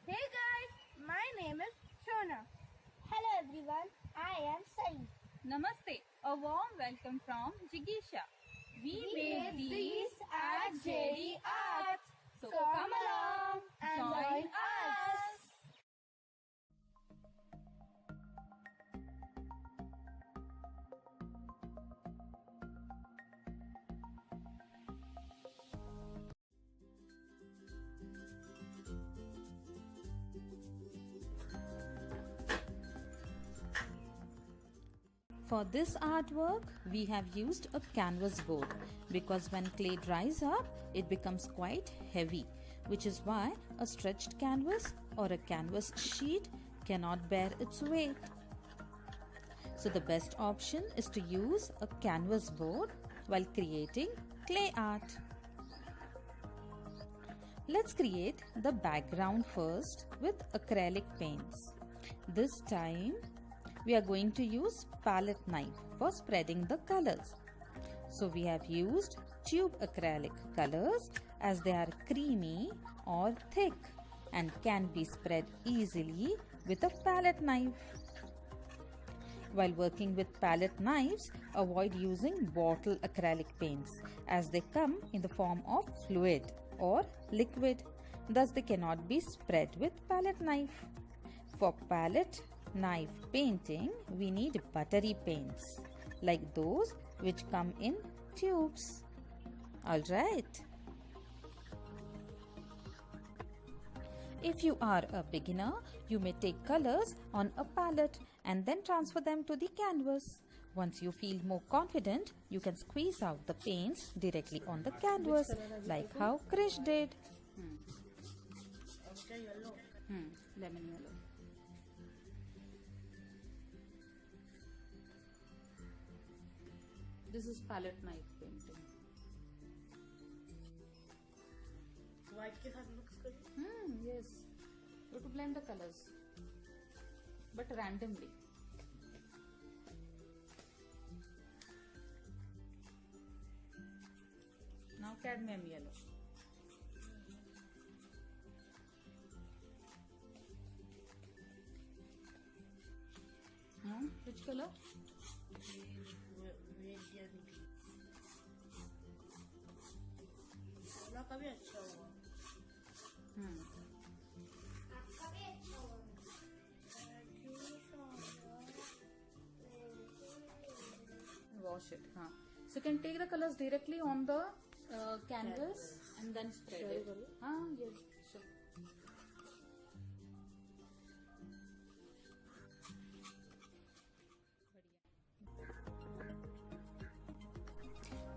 Hey guys, my name is Shona. Hello everyone, I am Sally. Namaste, a warm welcome from Jigisha. We made these at JD Arts. So Come along and join us. For this artwork, we have used a canvas board because when clay dries up, it becomes quite heavy, which is why a stretched canvas or a canvas sheet cannot bear its weight. So the best option is to use a canvas board while creating clay art. Let's create the background first with acrylic paints. This time, we are going to use palette knife for spreading the colors. So we have used tube acrylic colors as they are creamy or thick and can be spread easily with a palette knife. While working with palette knives, avoid using bottle acrylic paints as they come in the form of fluid or liquid. Thus they cannot be spread with palette knife. For palette knife painting, we need buttery paints like those which come in tubes. Alright. If you are a beginner, you may take colors on a palette and then transfer them to the canvas. Once you feel more confident, you can squeeze out the paints directly on the canvas like how Krish did. Lemon yellow. This is palette knife painting. White के साथ mix करिए. Yes. You have to blend the colors, but randomly. Now cadmium yellow. Which color? का भी अच्छा हुआ. Wash it. So you can take the colors directly on the canvas and then spread it. Yes, sure.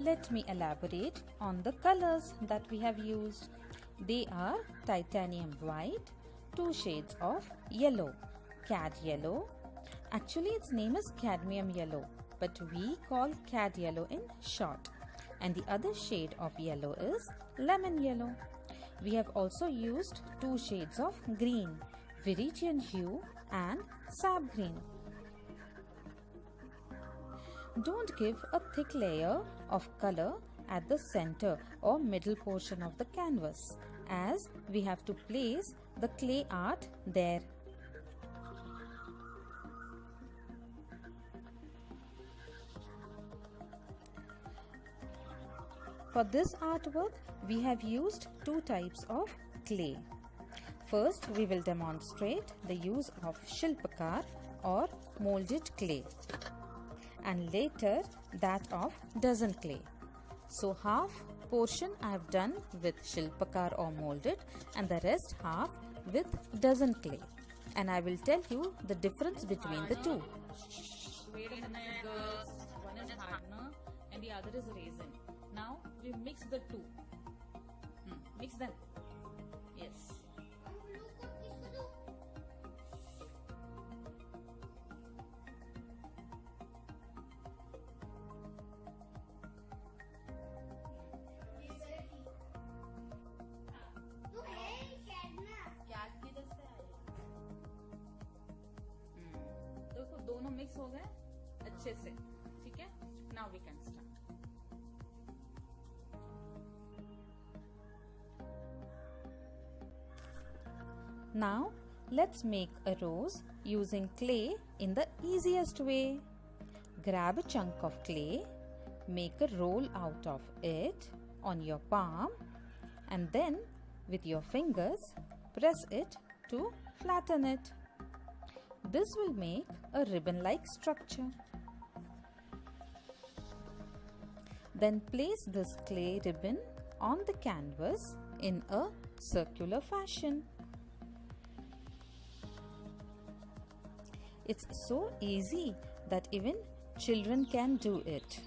Let me elaborate on the colors that we have used. They are titanium white, 2 shades of yellow, cad yellow. Actually, its name is cadmium yellow, but we call cad yellow in short. And the other shade of yellow is lemon yellow. We have also used 2 shades of green, Viridian hue and sap green. Don't give a thick layer of color at the center or middle portion of the canvas, as we have to place the clay art there. For this artwork, we have used 2 types of clay. First, we will demonstrate the use of shilpkar or moulded clay, and later that of dozen clay. So half portion I have done with shilpkar or moulded and the rest half with dozen clay, and I will tell you the difference between the two. One is hardener and the other is resin. Now we mix the two. Mix them. Yes. देखो दोनों mix हो गए अच्छे से. ठीक है. Now we can start. Now let's make a rose using clay in the easiest way. Grab a chunk of clay, make a roll out of it on your palm, and then with your fingers press it to flatten it. This will make a ribbon-like structure. Then place this clay ribbon on the canvas in a circular fashion. It's so easy that even children can do it.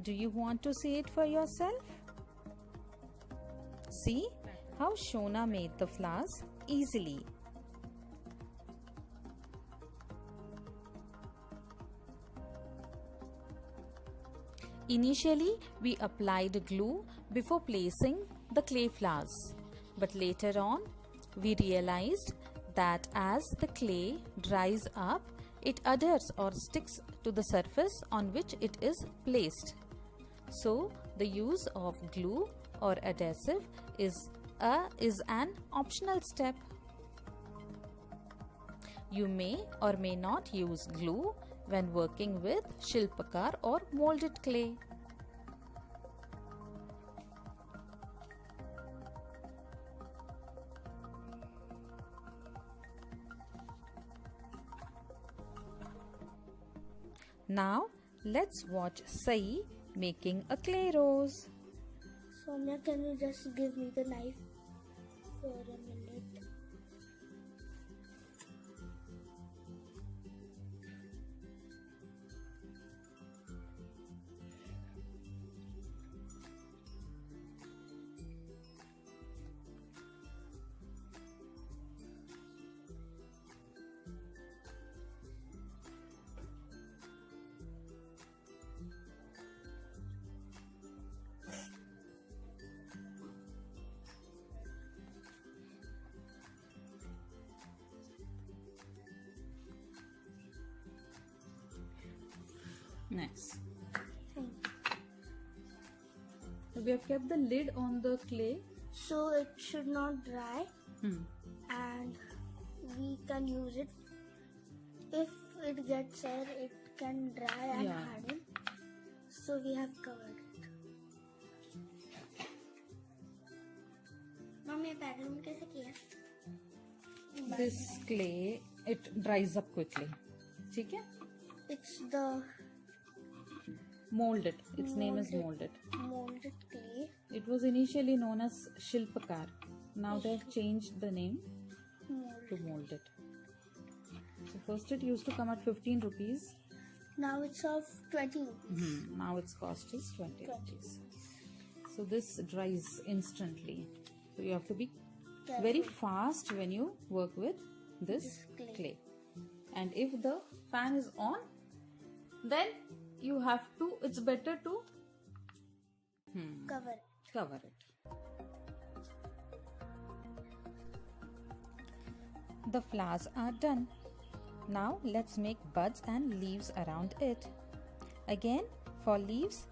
Do you want to see it for yourself? See how Shona made the flowers easily. Initially, we applied glue before placing the clay flowers, but later on, we realized that as the clay dries up, it adheres or sticks to the surface on which it is placed. So, the use of glue or adhesive is an optional step. You may or may not use glue when working with shilpkar or moulded clay. Now let's watch Sai making a clay rose. Soumya, can you just give me the knife for a minute? Nice. So we have kept the lid on the clay. So it should not dry and we can use it. If it gets air, it can dry and harden. So we have covered it. Mom, ये pattern कैसे किया? This clay, it dries up quickly. ठीक है? It's the Mouldit. Its name is mouldit. moulded clay. It was initially known as shilpkar. Now they have changed the name to mouldit. So first it used to come at 15 rupees. Now it's of 20 rupees. Now its cost is 20 rupees. So this dries instantly. So you have to be very fast when you work with this clay. And if the fan is on, then you have to, it's better to Cover it. The flowers are done. Now let's make buds and leaves around it. Again, for leaves,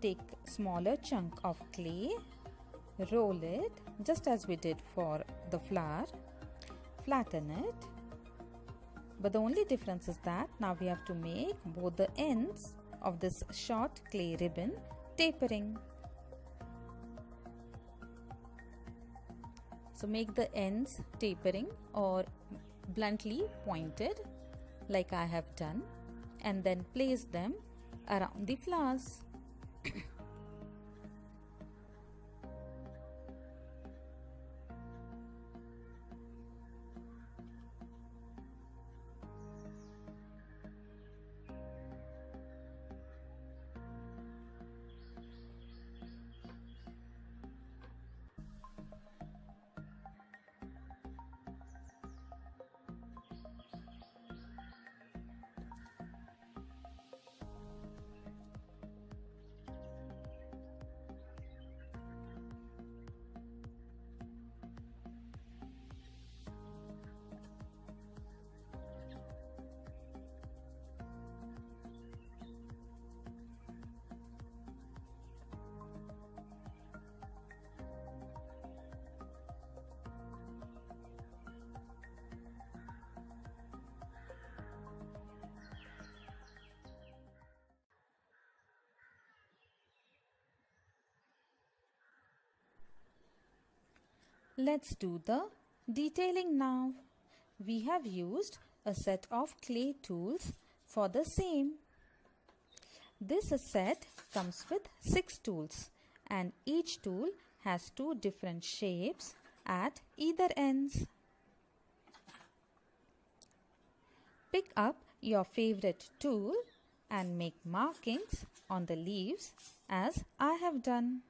take smaller chunk of clay, roll it just as we did for the flower, flatten it. But the only difference is that now we have to make both the ends of this short clay ribbon tapering. So make the ends tapering or bluntly pointed like I have done, and then place them around the flowers. Let's do the detailing now. We have used a set of clay tools for the same. This set comes with 6 tools and each tool has 2 different shapes at either ends. Pick up your favorite tool and make markings on the leaves as I have done.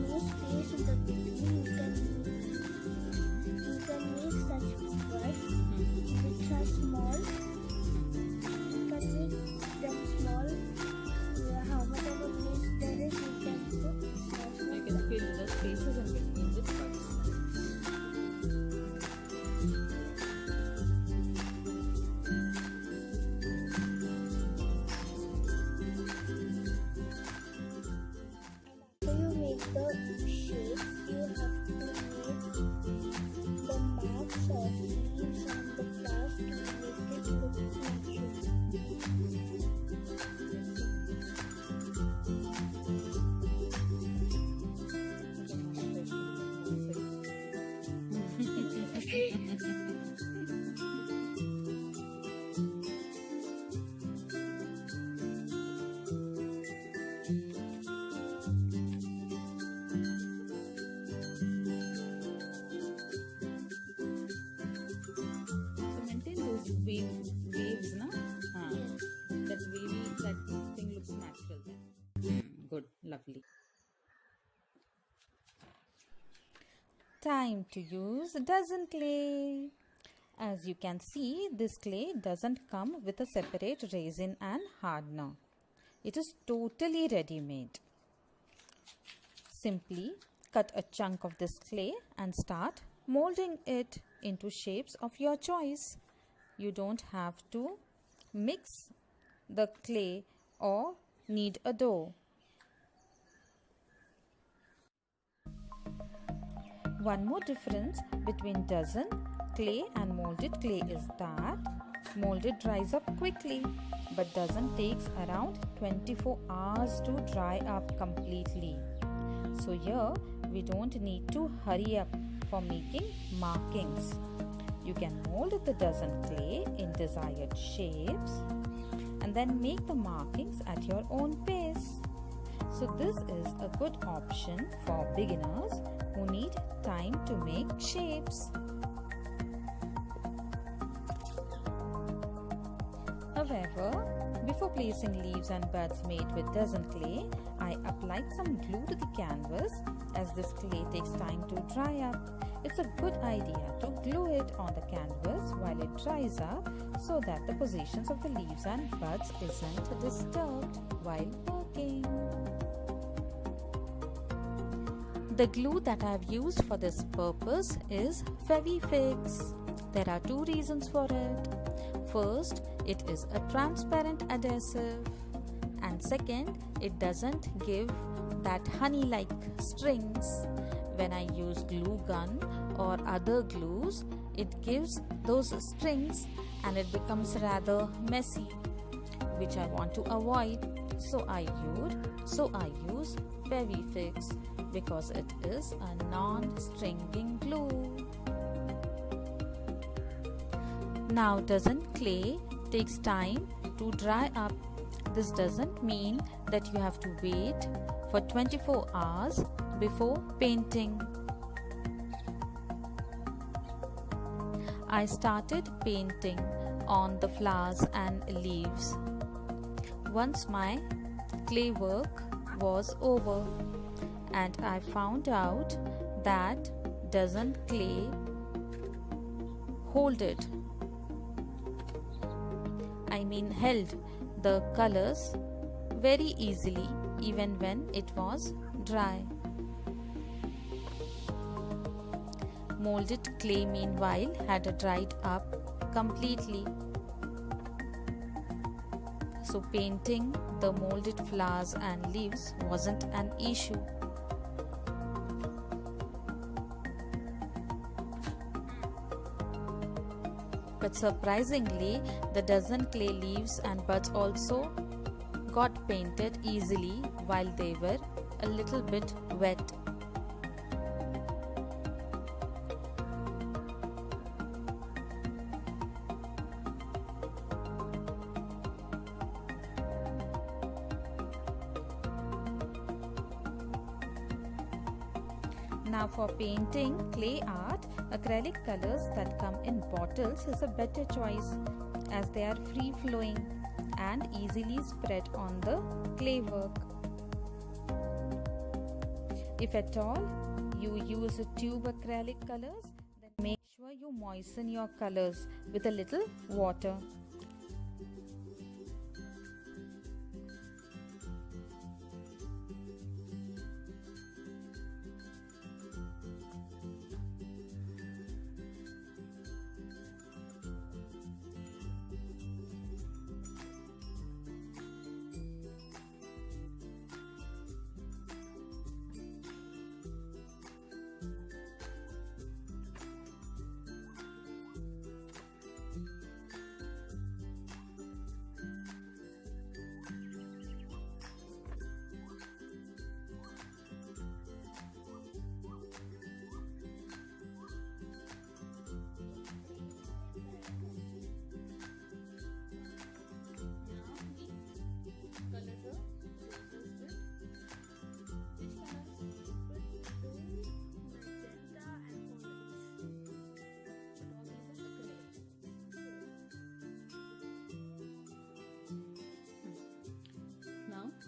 no space in the between, you can make such birds which are small. You can make them small. How much of a place there is, you can put. You can fill the spaces in between with birds. Waves, na? That wavy, that thing looks natural then. Good, lovely. Time to use dozen clay. As you can see, this clay doesn't come with a separate resin and hardener. It is totally ready-made. Simply cut a chunk of this clay and start molding it into shapes of your choice. You don't have to mix the clay or knead a dough. One more difference between dozen clay and molded clay is that molded dries up quickly, but dozen takes around 24 hours to dry up completely. So here we don't need to hurry up for making markings. You can mold the dozen clay in desired shapes and then make the markings at your own pace. So this is a good option for beginners who need time to make shapes. However, before placing leaves and buds made with dozen clay, I applied some glue to the canvas as this clay takes time to dry up. It's a good idea to glue it on the canvas while it dries up so that the positions of the leaves and buds isn't disturbed while working. The glue that I have used for this purpose is Fevifix. There are two reasons for it. First, it is a transparent adhesive, and second, it doesn't give that honey-like strings. When I use glue gun or other glues, it gives those strings and it becomes rather messy, which I want to avoid. So I use Fevifix because it is a non-stringing glue. Now, dozen clay takes time to dry up. This doesn't mean that you have to wait for 24 hours before painting. I started painting on the flowers and leaves once my clay work was over, and I found out that dozen clay held the colors very easily even when it was dry. Molded clay meanwhile had dried up completely. So painting the molded flowers and leaves wasn't an issue. But surprisingly, the dozen clay leaves and buds also got painted easily while they were a little bit wet. Now for painting clay art, acrylic colors that come in bottles is a better choice as they are free flowing and easily spread on the clay work. If at all you use tube acrylic colors, then make sure you moisten your colors with a little water.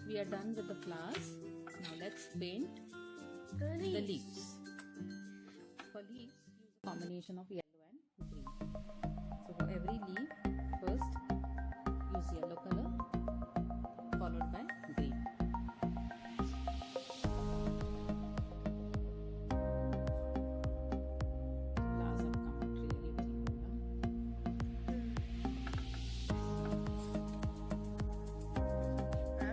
We are done with the flowers. Now let's paint the leaves. For leaves, use a combination of yellow and green. So for every leaf, first use yellow color followed by green. Flowers have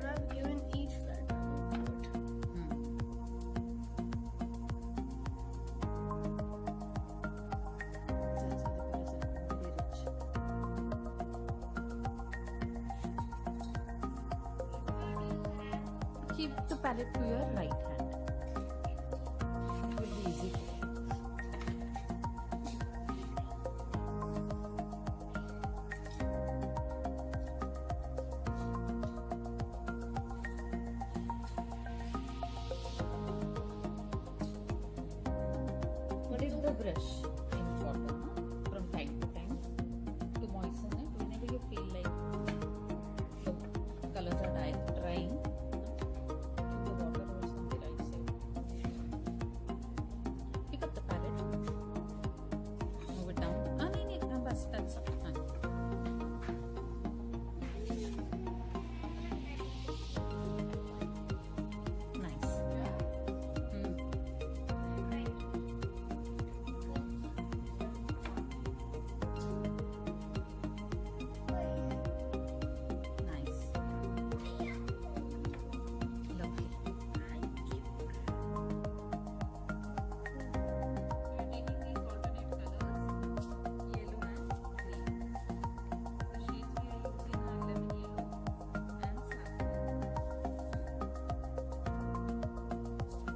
come out really very Keep the palette to your right hand. It will be easy. fresh in water from time to time to moisten it whenever you feel like the colors are drying. The water or something like say. Pick up the palette, move it down. That's up. Nice. Nice. Lovely. We're taking these alternate colors, yellow and green. The shades we are using are lemon yellow and saffron.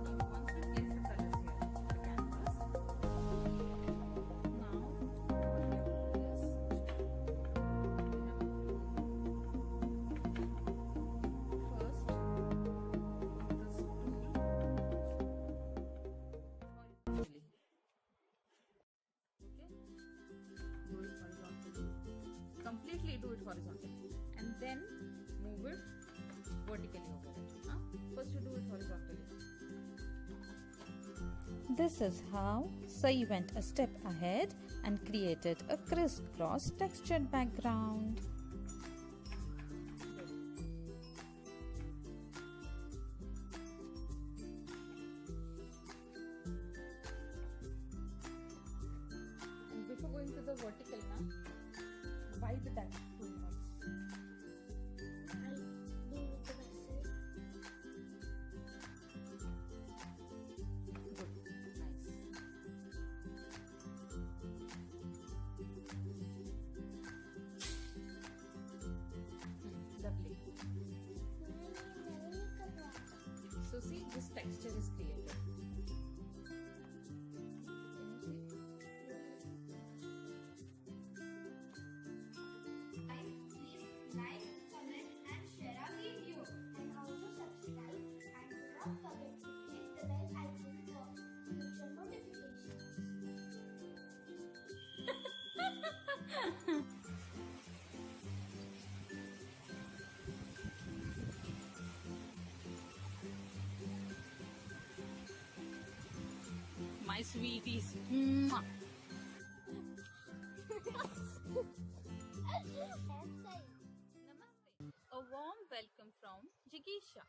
Now, once we place the colors here on the canvas, now what we do is first this tool horizontally. Okay, completely do it horizontally and then move it vertically over it. First you do it horizontally. This is how Sai went a step ahead and created a crisscross textured background. And before going to the vertical now, wipe that tool first. I do with the pencil. Good. Nice. Lovely. So see, this texture is created. Can you see? Guys, please like, comment and share our video. And also subscribe and do not forget to click the bell icon for future notifications. My sweeties. Mwah. A warm welcome from Jigisha.